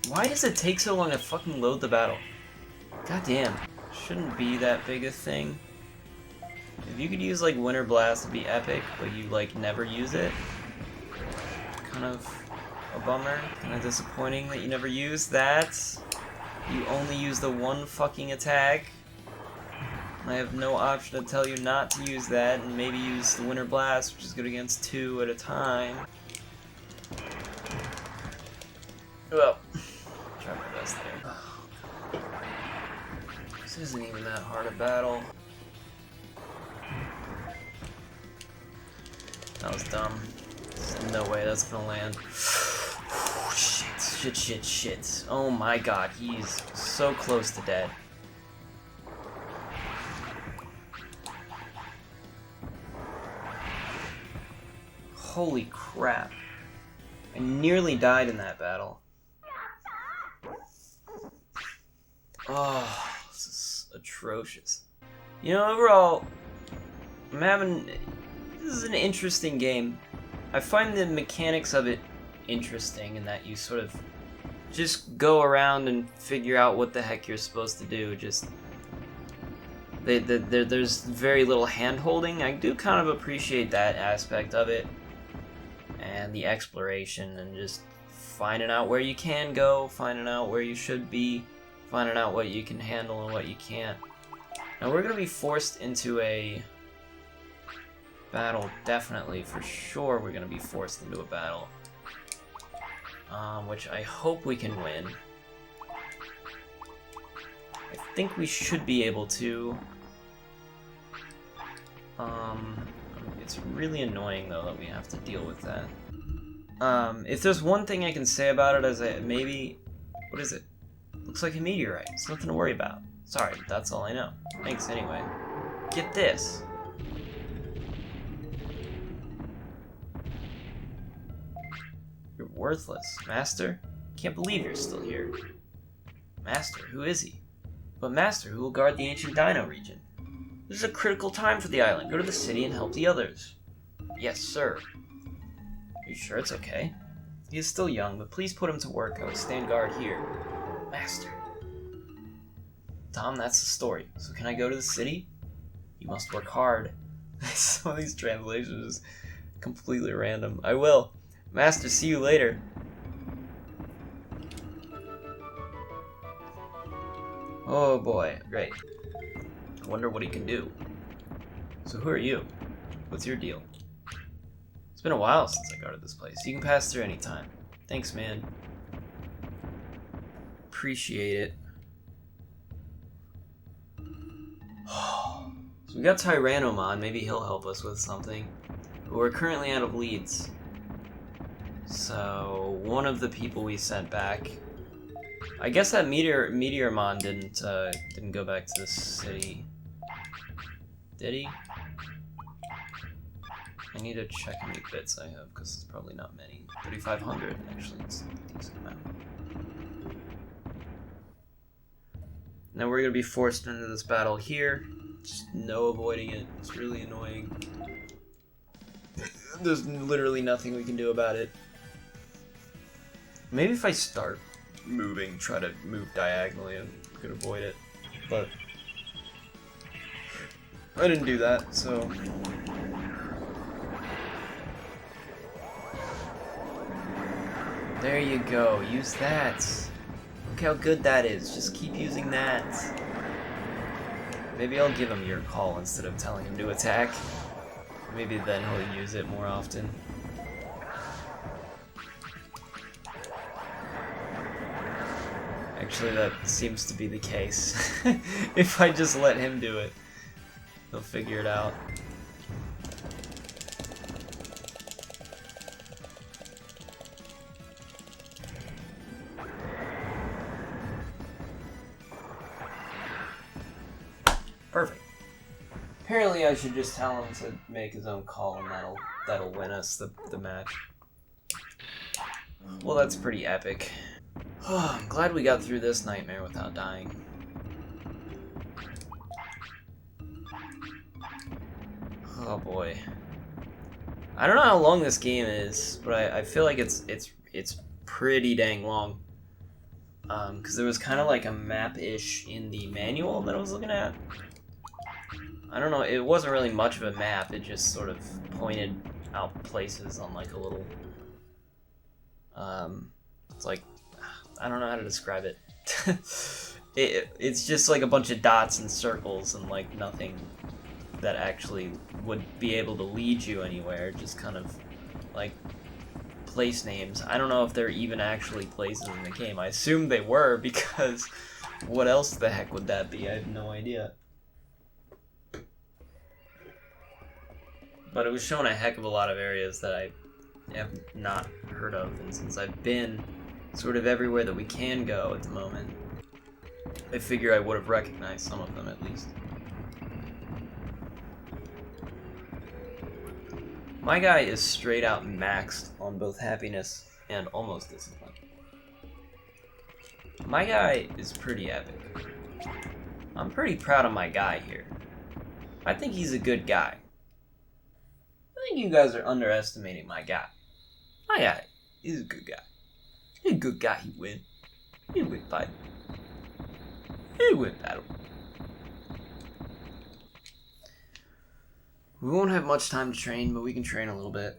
Why does it take so long to fucking load the battle? God damn. Shouldn't be that big a thing. If you could use like Winter Blast, it'd be epic, but you like never use it. Kind of a bummer. Kind of disappointing that you never use that. You only use the one fucking attack. I have no option to tell you not to use that, and maybe use the Winter Blast, which is good against 2 at a time. Well, try my best there. This isn't even that hard a battle. That was dumb. There's no way that's gonna land. Shit. Oh my god, he's so close to dead. Holy crap. I nearly died in that battle. Oh, this is atrocious. You know, overall, this is an interesting game. I find the mechanics of it interesting in that you sort of just go around and figure out what the heck you're supposed to do. There's very little hand-holding. I do kind of appreciate that aspect of it. And the exploration and just finding out where you can go, finding out where you should be, finding out what you can handle and what you can't. Now we're going to be forced into a battle, definitely, for sure we're going to be forced into a battle. Which I hope we can win. I think we should be able to. It's really annoying though that we have to deal with that. If there's one thing I can say about it is that maybe... What is it? Looks like a meteorite. It's nothing to worry about. Sorry, that's all I know. Thanks anyway. Get this. You're worthless. Master? Can't believe you're still here. Master? Who is he? But Master, who will guard the ancient Dino region? This is a critical time for the island. Go to the city and help the others. Yes, sir. Are you sure it's okay? He is still young, but please put him to work. I will stand guard here. Master. Tom, that's the story. So can I go to the city? You must work hard. Some of these translations are completely random. I will. Master, see you later. Oh boy, great. I wonder what he can do. So who are you? What's your deal? It's been a while since I guarded this place. You can pass through anytime. Thanks, man. Appreciate it. So we got Tyrannomon. Maybe he'll help us with something. But we're currently out of leads. So one of the people we sent back... I guess that Meteormon didn't go back to the city. Did he? I need to check how many bits I have, because it's probably not many. 3,500, actually, it's a decent amount. Now we're going to be forced into this battle here. Just no avoiding it. It's really annoying. There's literally nothing we can do about it. Maybe if I start moving, try to move diagonally, and could avoid it. But I didn't do that, so... There you go, use that. Look how good that is, just keep using that. Maybe I'll give him your call instead of telling him to attack. Maybe then he'll use it more often. Actually, that seems to be the case. If I just let him do it, he'll figure it out. Perfect. Apparently I should just tell him to make his own call and that'll win us the match. Well, that's pretty epic. Oh, I'm glad we got through this nightmare without dying. Oh boy. I don't know how long this game is, but I feel like it's pretty dang long. because there was kind of like a map-ish in the manual that I was looking at. I don't know, it wasn't really much of a map, it just sort of pointed out places on like a little, it's like, I don't know how to describe it. It's just like a bunch of dots and circles and like nothing that actually would be able to lead you anywhere, just kind of like place names. I don't know if they're even actually places in the game. I assume they were, because what else the heck would that be? I have no idea. But it was showing a heck of a lot of areas that I have not heard of, and since I've been sort of everywhere that we can go at the moment, I figure I would have recognized some of them at least. My guy is straight out maxed on both happiness and almost discipline. My guy is pretty epic. I'm pretty proud of my guy here. I think he's a good guy. I think you guys are underestimating my guy. My guy is a good guy. He's a good guy, he'd win. He'd win fight. He'd win battle. We won't have much time to train, but we can train a little bit.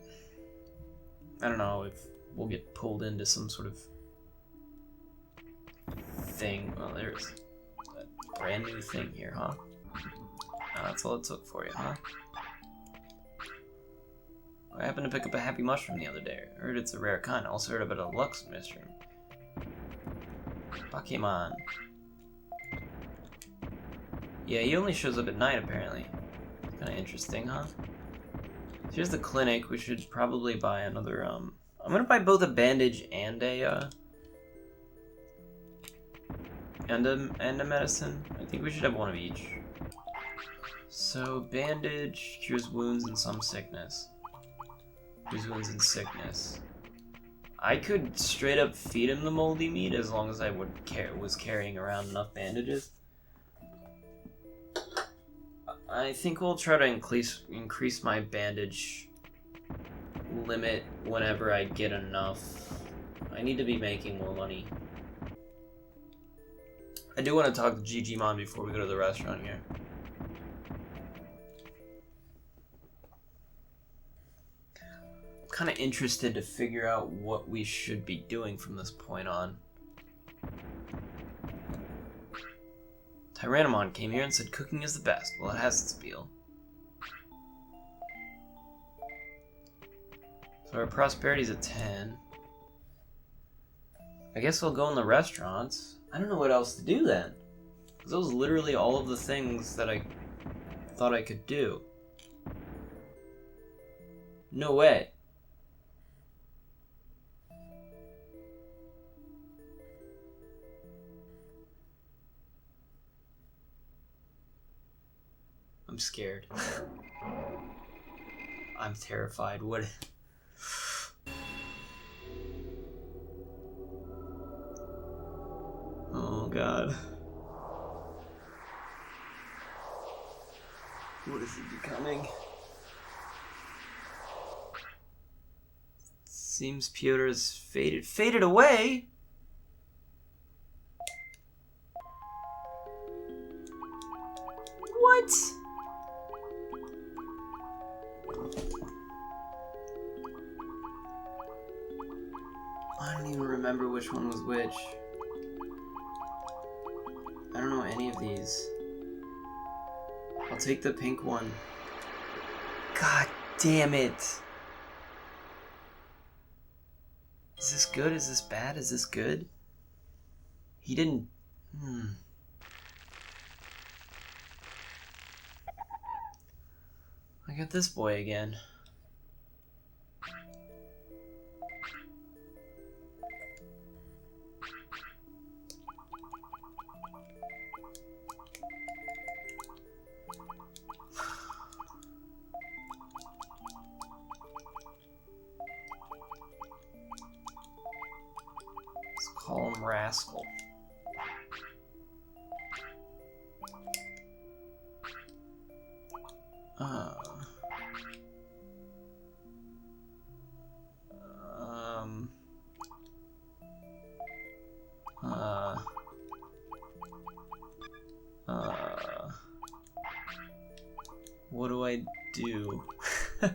I don't know if we'll get pulled into some sort of thing. Well, there's a brand new thing here, huh? That's all it took for you, huh? I happened to pick up a happy mushroom the other day. I heard it's a rare kind. I also heard about a Lux mushroom. Pokemon. Yeah, he only shows up at night, apparently. Kinda interesting, huh? Here's the clinic. We should probably buy another, I'm gonna buy both a bandage and a medicine. I think we should have one of each. So, bandage cures wounds and some sickness. Cures wounds and sickness. I could straight up feed him the moldy meat as long as I was carrying around enough bandages. I think we'll try to increase my bandage limit whenever I get enough. I need to be making more money. I do want to talk to Digimon before we go to the restaurant here. I'm kind of interested to figure out what we should be doing from this point on. Tyrannomon came here and said cooking is the best. Well, it has its appeal. So our prosperity's at 10. I guess we'll go in the restaurants. I don't know what else to do then. Because that was literally all of the things that I thought I could do. No way. I'm scared. I'm terrified. What? Oh God. What is it becoming? Seems Pyotr's faded away. What? I don't even remember which one was which. I don't know any of these. I'll take the pink one. God damn it. Is this good? Is this bad? Is this good? He didn't... I got this boy again. Let's call him Rascal. do? I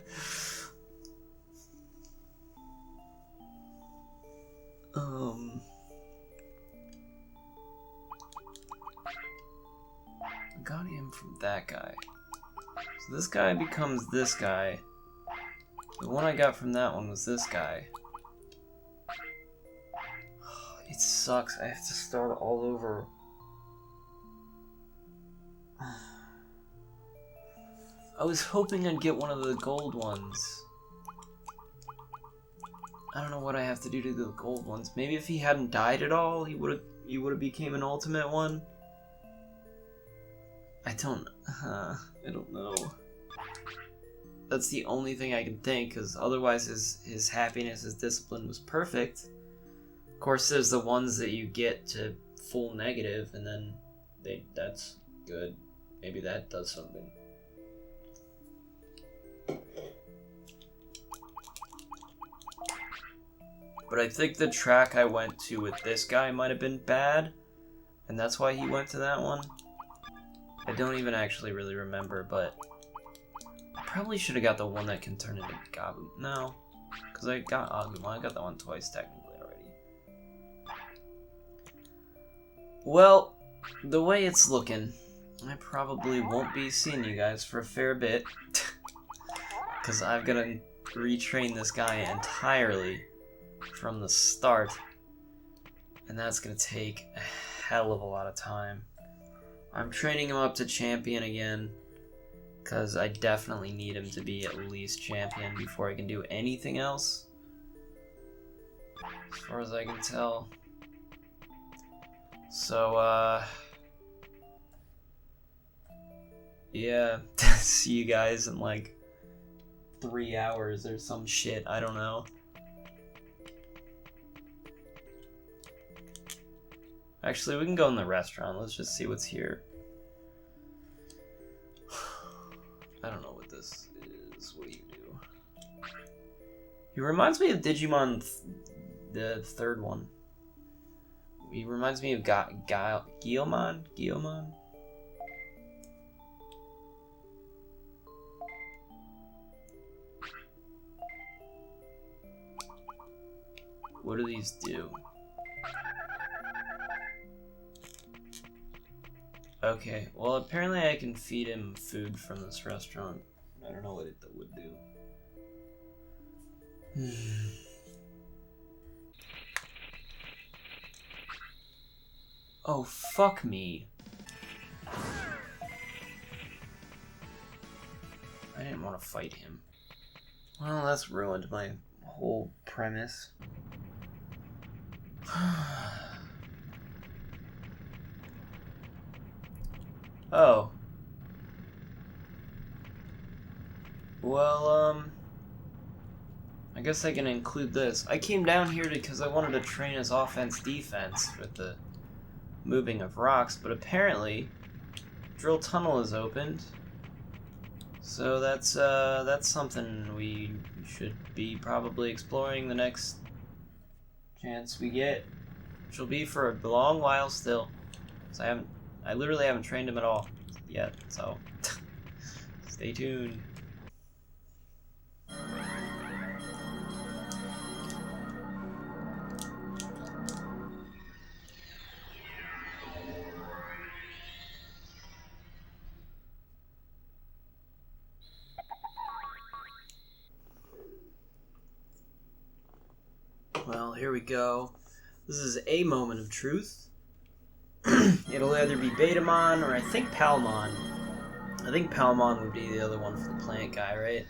got him from that guy. So this guy becomes this guy. The one I got from that one was this guy. It sucks. I have to start all over. I was hoping I'd get one of the gold ones. I don't know what I have to do to the gold ones. Maybe if he hadn't died at all, he would have became an ultimate one. I don't know. That's the only thing I can think, because otherwise his happiness, his discipline was perfect. Of course, there's the ones that you get to full negative, and then that's good. Maybe that does something. But I think the track I went to with this guy might have been bad, and that's why he went to that one. I don't even actually really remember, but I probably should have got the one that can turn into Gabu. No, because I got Agumon. I got that one twice technically already. Well, the way it's looking, I probably won't be seeing you guys for a fair bit, because I've got to retrain this guy entirely from the start, and that's gonna take a hell of a lot of time. I'm training him up to champion again, because I definitely need him to be at least champion before I can do anything else, as far as I can tell. So, yeah, see you guys in like 3 hours or some shit, I don't know. Actually, we can go in the restaurant. Let's just see what's here. I don't know what this is. What do you do? He reminds me of Digimon, the third one. He reminds me of Guilmon? Guilmon? What do these do? Okay, well apparently I can feed him food from this restaurant. I don't know what it would do. Oh, fuck me. I didn't want to fight him. Well, that's ruined my whole premise. Oh. Well, I guess I can include this. I came down here because I wanted to train his offense-defense with the moving of rocks, but apparently drill tunnel is opened. So that's something we should be probably exploring the next chance we get, which will be for a long while still. So I literally haven't trained him at all yet, so stay tuned. Well, here we go. This is a moment of truth. It'll either be Betamon or I think Palmon. I think Palmon would be the other one for the plant guy, right?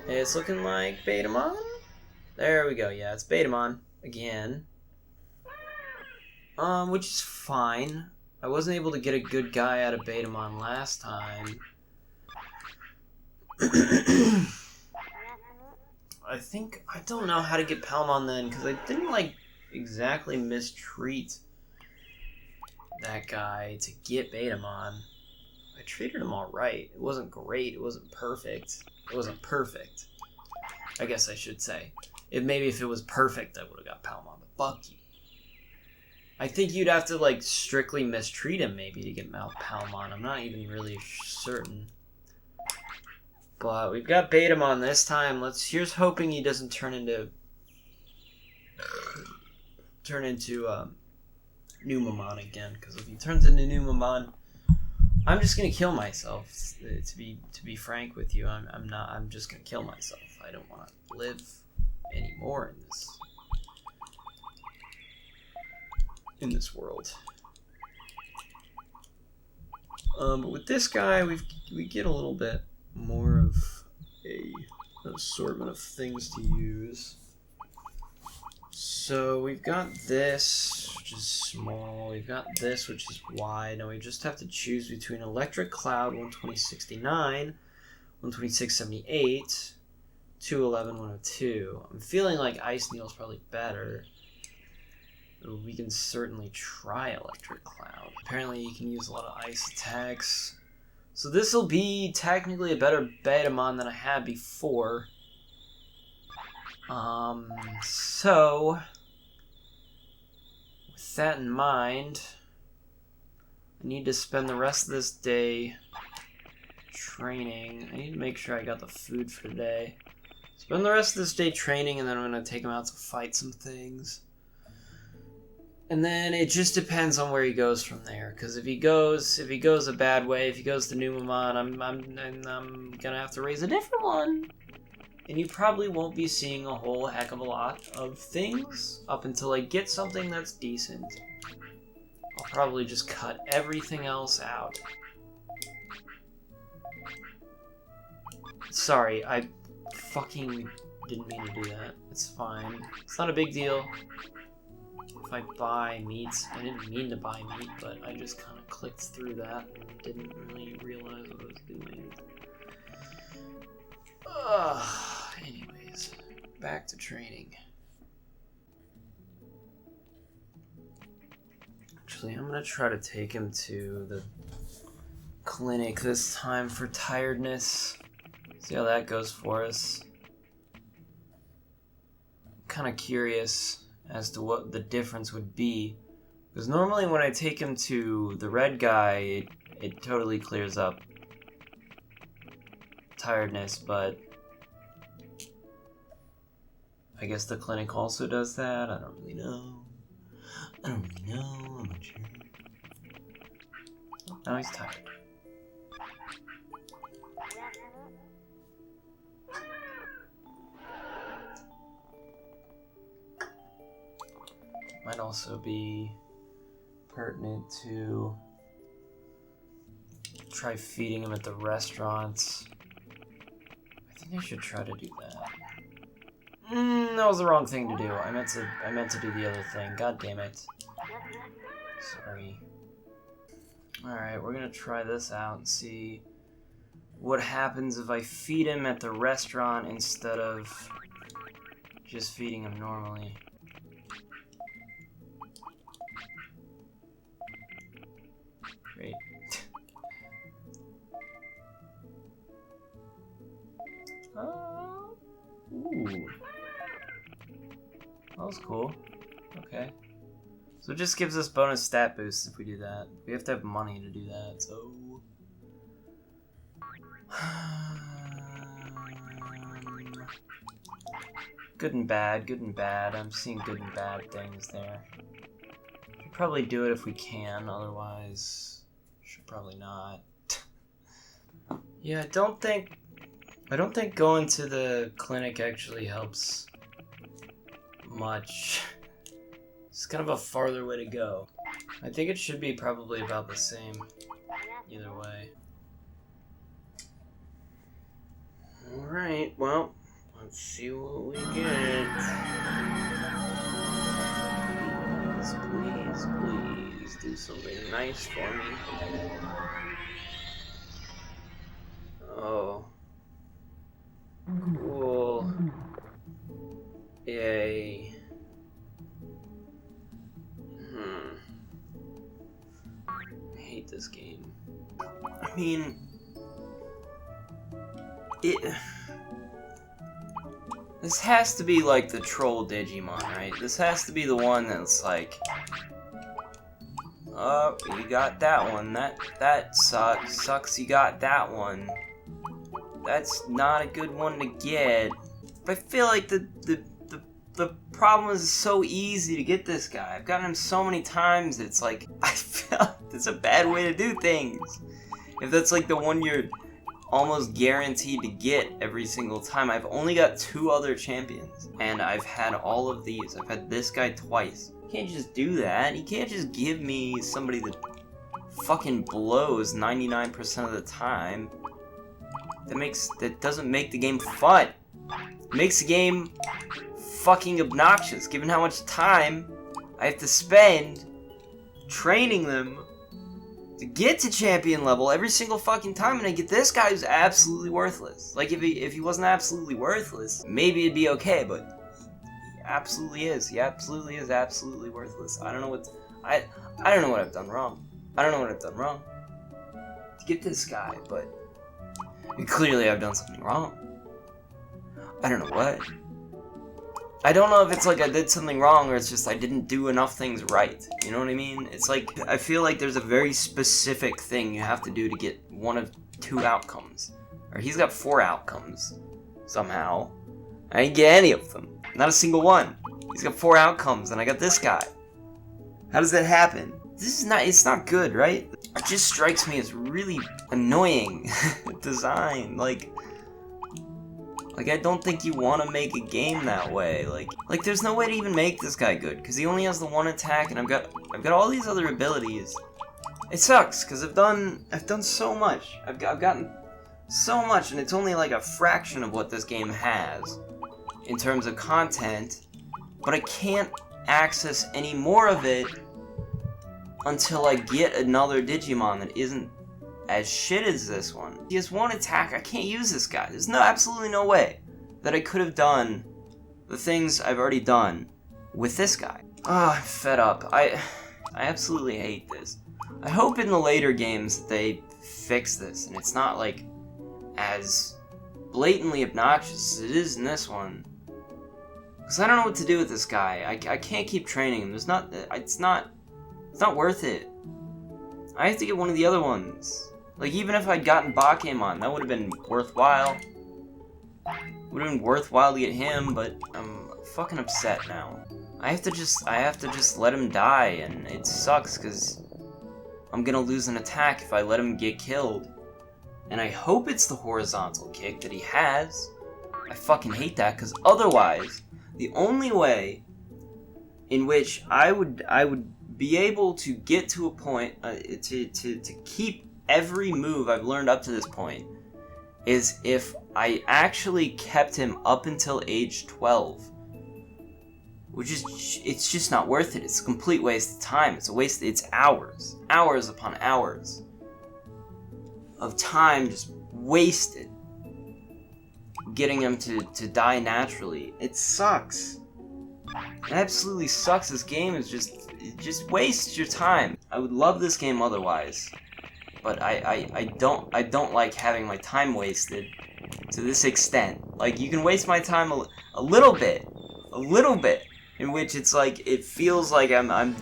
It's looking like Betamon. There we go. Yeah, it's Betamon again. Which is fine. I wasn't able to get a good guy out of Betamon last time. I don't know how to get Palmon then, because I didn't like exactly mistreat that guy to get Betamon. I treated him alright. It wasn't great. It wasn't perfect. It wasn't perfect, I guess I should say. Maybe if it was perfect, I would have got Palmon, but fuck you. I think you'd have to, like, strictly mistreat him maybe to get Palmon. I'm not even really certain. But we've got Betamon this time. Here's hoping he doesn't turn into Numamon again. Because if he turns into Numamon, I'm just gonna kill myself. To be frank with you, I'm just gonna kill myself. I don't want to live anymore in this world. But with this guy, we get a little bit more of an assortment of things to use. So we've got this, which is small. We've got this, which is wide. Now we just have to choose between Electric Cloud 12069, 12678, 211, 102. I'm feeling like Ice Needle is probably better. We can certainly try Electric Cloud. Apparently you can use a lot of ice attacks. So this will be technically a better Betamon than I had before. So with that in mind, I need to spend the rest of this day training. I need to make sure I got the food for today. Spend the rest of this day training, and then I'm going to take him out to fight some things. And then it just depends on where he goes from there. Because if he goes a bad way, if he goes to Numamon, I'm gonna have to raise a different one. And you probably won't be seeing a whole heck of a lot of things up until I get something that's decent. I'll probably just cut everything else out. Sorry, I fucking didn't mean to do that. It's fine. It's not a big deal. If I buy meats, I didn't mean to buy meat, but I just kind of clicked through that and didn't really realize what I was doing. Anyways, back to training. Actually, I'm gonna try to take him to the clinic this time for tiredness. See how that goes for us. I'm kind of curious as to what the difference would be, because normally when I take him to the red guy, it totally clears up tiredness, but I guess the clinic also does that. I don't really know. I'm not sure. Now he's tired. Might also be pertinent to try feeding him at the restaurants. I think I should try to do that. That was the wrong thing to do. I meant to do the other thing. God damn it. Sorry. Alright, we're gonna try this out and see what happens if I feed him at the restaurant instead of just feeding him normally. Great. Ooh. That was cool. Okay. So it just gives us bonus stat boosts if we do that. We have to have money to do that, so... Good and bad, good and bad. I'm seeing good and bad things there. Should probably do it if we can, otherwise... Should probably not. Yeah, I don't think going to the clinic actually helps much. It's kind of a farther way to go. I think it should be probably about the same either way. Alright, well, let's see what we get. Please, please, do something nice for me. Oh. Cool. Yay. I hate this game. I mean... This has to be like the troll Digimon, right? This has to be the one that's like... Oh, you got that one. That sucks. You got that one. That's not a good one to get. But I feel like the problem is so easy to get this guy. I've gotten him so many times, it's like, I feel like it's a bad way to do things. If that's like the one you're almost guaranteed to get every single time. I've only got 2 other champions, and I've had all of these. I've had this guy twice. You can't just do that. You can't just give me somebody that fucking blows 99% of the time. That doesn't make the game fun. It makes the game fucking obnoxious, given how much time I have to spend training them to get to champion level every single fucking time, and I get this guy who's absolutely worthless. Like, if he wasn't absolutely worthless, maybe it'd be okay, but he absolutely is. He absolutely is absolutely worthless. I don't know what I've done wrong. I don't know what I've done wrong to get this guy, but clearly I've done something wrong. I don't know what. I don't know if it's like I did something wrong or it's just I didn't do enough things right. You know what I mean? It's like, I feel like there's a very specific thing you have to do to get one of 2 outcomes. Or he's got 4 outcomes, somehow. I didn't get any of them. Not a single one. He's got 4 outcomes and I got this guy. How does that happen? It's not good, right? It just strikes me as really annoying design. Like, I don't think you want to make a game that way. Like there's no way to even make this guy good, because he only has the 1 attack, and I've got all these other abilities. It sucks, because I've done so much. I've gotten so much, and it's only like a fraction of what this game has in terms of content, but I can't access any more of it until I get another Digimon that isn't as shit as this one. He has 1 attack. I can't use this guy. There's absolutely no way that I could have done the things I've already done with this guy. Oh, I'm fed up. I absolutely hate this. I hope in the later games they fix this and it's not like as blatantly obnoxious as it is in this one. Because I don't know what to do with this guy. I can't keep training him. It's not worth it. I have to get one of the other ones. Like, even if I'd gotten Bakemon, that would have been worthwhile. Would have been worthwhile to get him, but I'm fucking upset now. I have to just let him die, and it sucks, because I'm gonna lose an attack if I let him get killed. And I hope it's the horizontal kick that he has. I fucking hate that, because otherwise, the only way in which I would be able to get to a point, to keep every move I've learned up to this point, is if I actually kept him up until age 12. Which is, it's just not worth it. It's a complete waste of time. It's hours. Hours upon hours of time just wasted getting him to die naturally. It sucks. It absolutely sucks. This game is it just wastes your time. I would love this game otherwise, but I don't like having my time wasted to this extent. Like, you can waste my time a little bit, in which it's like, it feels like I'm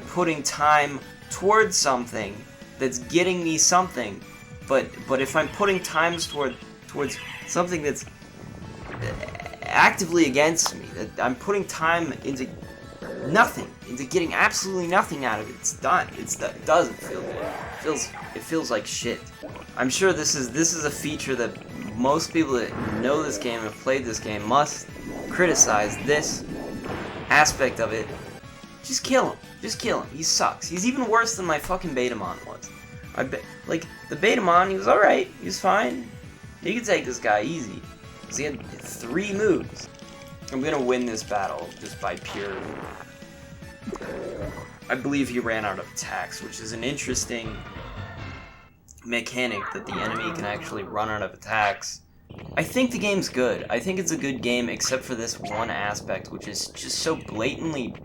putting time towards something that's getting me something, but if I'm putting times towards something that's actively against me, that I'm putting time into nothing, into getting absolutely nothing out of it, it's done. It doesn't feel good. It feels like shit. I'm sure this is a feature that most people that know this game and have played this game must criticize. This aspect of it. Just kill him. Just kill him. He sucks. He's even worse than my fucking Betamon was. Like, the Betamon, he was alright. He was fine. You could take this guy easy. Because he had 3 moves. I'm gonna win this battle just by pure... I believe he ran out of attacks, which is an interesting mechanic, that the enemy can actually run out of attacks. I think the game's good. I think it's a good game, except for this one aspect, which is just so blatantly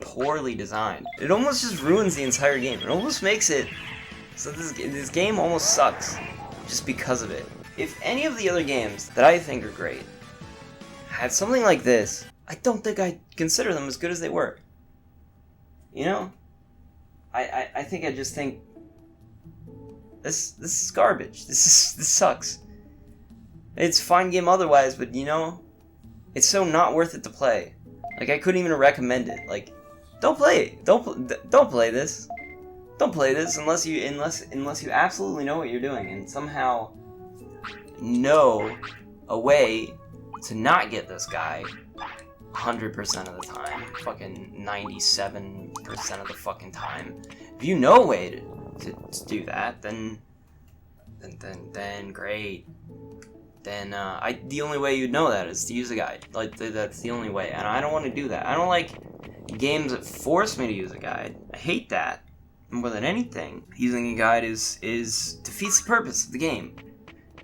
poorly designed. It almost just ruins the entire game. It almost makes it so this game almost sucks just because of it. If any of the other games that I think are great had something like this, I don't think I'd consider them as good as they were. You know? I think I just think this is garbage. This sucks. It's a fine game otherwise, but you know, it's so not worth it to play. Like, I couldn't even recommend it. Like, don't play it. Don't play this. Don't play this unless you absolutely know what you're doing and somehow know a way to not get this guy 100% of the time, fucking 97% of the fucking time. If you know a way to do that, then great. Then the only way you'd know that is to use a guide. Like, that's the only way, and I don't want to do that. I don't like games that force me to use a guide. I hate that more than anything. Using a guide is defeats the purpose of the game.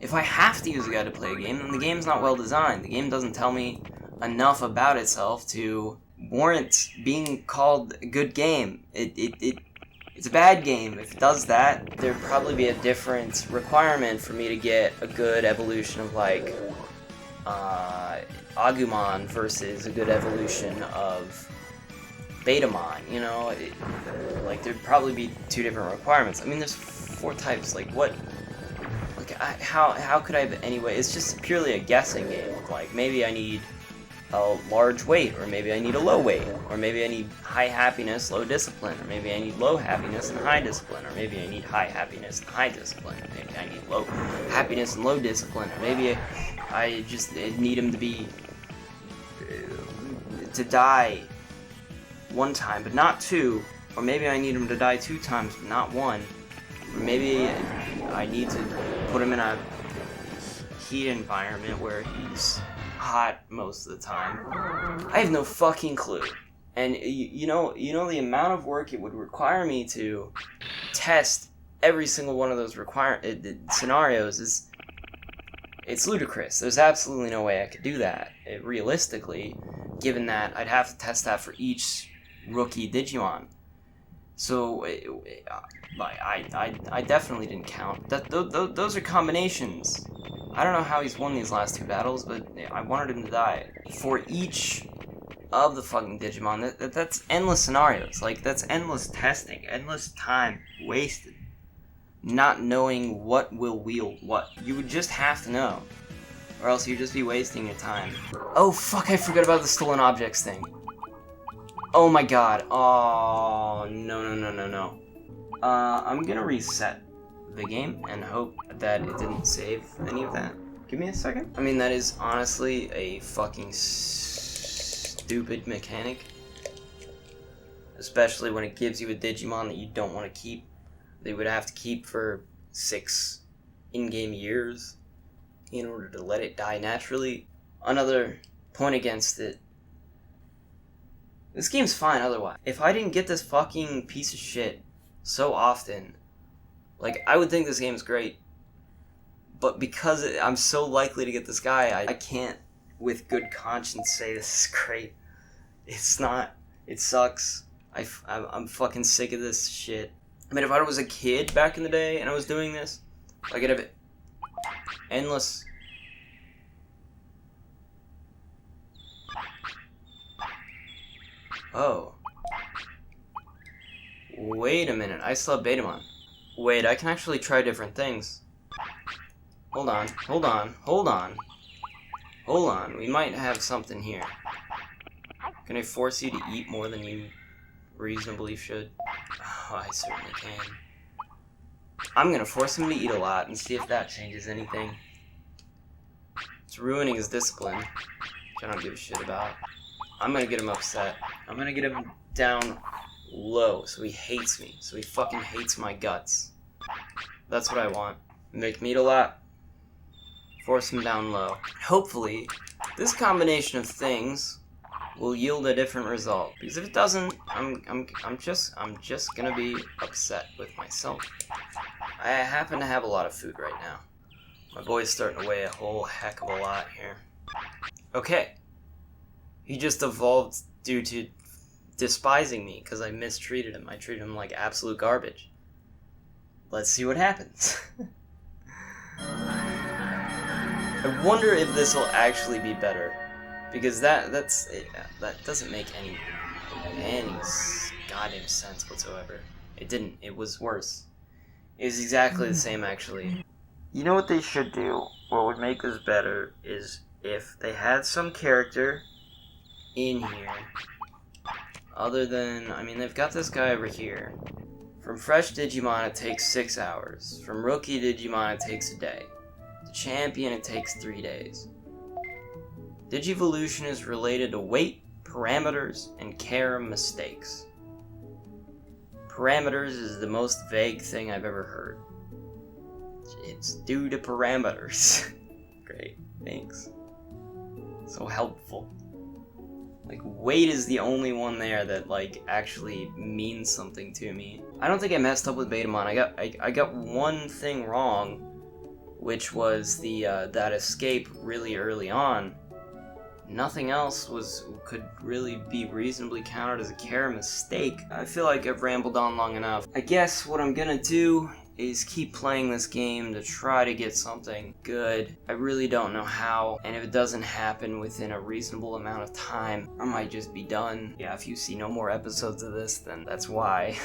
If I have to use a guide to play a game, then the game's not well designed. The game doesn't tell me enough about itself to warrant being called a good game. It's a bad game. If it does that, there'd probably be a different requirement for me to get a good evolution of, like, Agumon versus a good evolution of Betamon, you know? Like, there'd probably be two different requirements. I mean, there's 4 types, like, what? Like, how could I, anyway, it's just purely a guessing game. Like, maybe I need a large weight, or maybe I need a low weight, or maybe I need high happiness, low discipline, or maybe I need low happiness and high discipline, or maybe I need high happiness and high discipline, or maybe I need low happiness and low discipline, or maybe I just need him to be to die 1 time but not 2, or maybe I need him to die 2 times but not 1, or maybe I need to put him in a heat environment where he's hot most of the time. I have no fucking clue. And you know the amount of work it would require me to test every single one of those scenarios it's ludicrous. There's absolutely no way I could do that realistically, given that I'd have to test that for each rookie Digimon. So I definitely didn't count. Those are combinations. I don't know how he's won these last 2 battles, but I wanted him to die. For each of the fucking Digimon, that's endless scenarios. Like, that's endless testing, endless time wasted. Not knowing what will wield what. You would just have to know. Or else you'd just be wasting your time. Oh, fuck, I forgot about the stolen objects thing. Oh my god. Oh, no. I'm gonna reset the game and hope that it didn't save any of that. Give me a second. I mean, that is honestly a fucking stupid mechanic. Especially when it gives you a Digimon that you don't want to keep. They would have to keep for 6 in-game years in order to let it die naturally. Another point against it. This game's fine otherwise. If I didn't get this fucking piece of shit so often, like, I would think this game's great. But because I'm so likely to get this guy, I can't with good conscience say this is great. It's not. It sucks. I'm fucking sick of this shit. I mean, if I was a kid back in the day and I was doing this, I could have endless. Oh. Wait a minute, I still have Betamon. Wait, I can actually try different things. Hold on. We might have something here. Can I force you to eat more than you reasonably should? Oh, I certainly can. I'm gonna force him to eat a lot and see if that changes anything. It's ruining his discipline, which I don't give a shit about. I'm gonna get him upset. I'm gonna get him down low so he hates me. So he fucking hates my guts. That's what I want. Make me eat a lot. Force him down low. Hopefully, this combination of things will yield a different result. Because if it doesn't, I'm just gonna be upset with myself. I happen to have a lot of food right now. My boy's starting to weigh a whole heck of a lot here. Okay. He just evolved due to despising me because I mistreated him. I treated him like absolute garbage. Let's see what happens. I wonder if this will actually be better. Because that doesn't make any goddamn sense whatsoever. It didn't. It was worse. It was exactly the same, actually. You know what they should do? What would make this better is if they had some character in here. Other than, I mean, they've got this guy over here. From fresh Digimon, it takes 6 hours. From rookie Digimon, it takes a day. The champion, it takes 3 days. Digivolution is related to weight, parameters, and care mistakes. Parameters is the most vague thing I've ever heard. It's due to parameters. Great, thanks. So helpful. Like, weight is the only one there that, like, actually means something to me. I don't think I messed up with Betamon. I got one thing wrong, which was the that escape really early on. Nothing else could really be reasonably counted as a care mistake. I feel like I've rambled on long enough. I guess what I'm gonna do is keep playing this game to try to get something good. I really don't know how, and if it doesn't happen within a reasonable amount of time, I might just be done. Yeah, if you see no more episodes of this, then that's why.